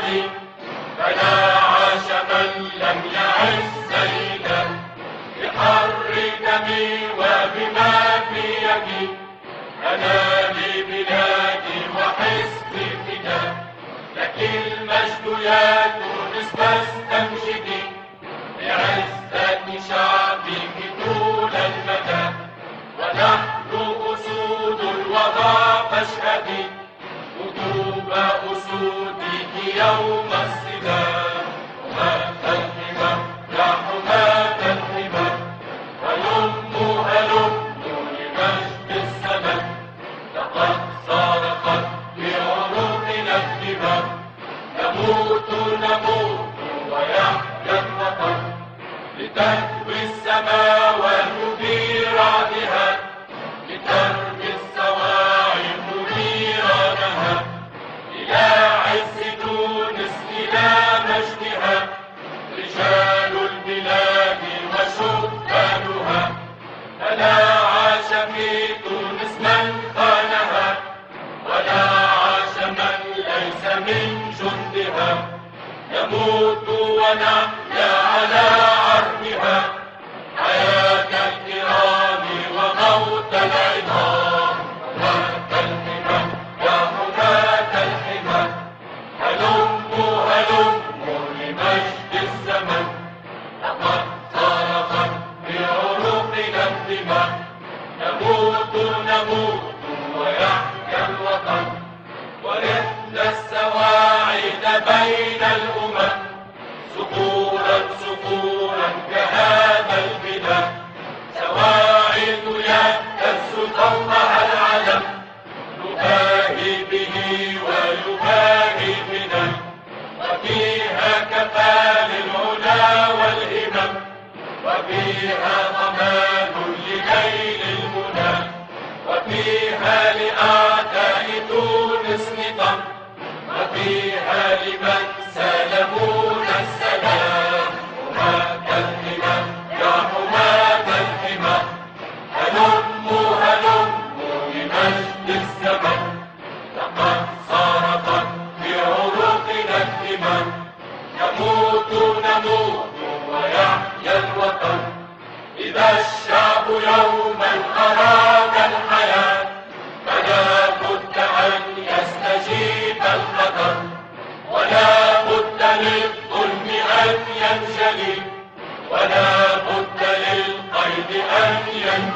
علي، فلا عاش من لم يعز سيدا بحر دمي وبما في يدي. أنا لبلادي وحزبي فدا، لك المجد يا تونس فاستمجدي، بعزة شعبك طول المدى، ونحن أسود الوضع فاشهدي، قلوب أسودك يوم الصدام. حماة الحمى يا حماة الحمى، هلموا هلموا لمجد السماء، لقد صرخت بعروقنا الدماء، نموت نموت ويحيا الوطن، لتهوي السماوات في رعدها، لترمي الصواعق نيرانها، إلى عز تونس إلى مجدها، رجال البلاد وشبانها. فلا عاش في تونس من خانها، ولا عاش من ليس من جندها، نموت ونحيا على عرضها، حياة الكرام وموت العظام. حماة الحمى يا حماة الحمى، هلموا هلموا لمجد الزمن، لقد صرخت بعروقنا الدماء، نموت نموت ويحيا الوطن، ورثنا السواعد بين الأمم، صقورا صقورا كهذا البلاد، سواعد يهتز فوقها العلم، نباهي به ويباهي بنا، وفيها كفى للعلا والهمم، وفيها ضمان لنيل المنى، وفيها لأعداء تونس نظام، وفيها لمن سلمون السلام. حماة الحمى يا حماة الحمى، هلموا هلموا لمجد الزمن، لقد صرخت بعروقنا الدماء، نموت نموت ويحيا الوطن. إذا الشعب يوما أراد الحياة، فلا بد أن يستجيب الخطر، ولا بد للظلم أن ينجلي، ولا بد للقيد أن ينجلي.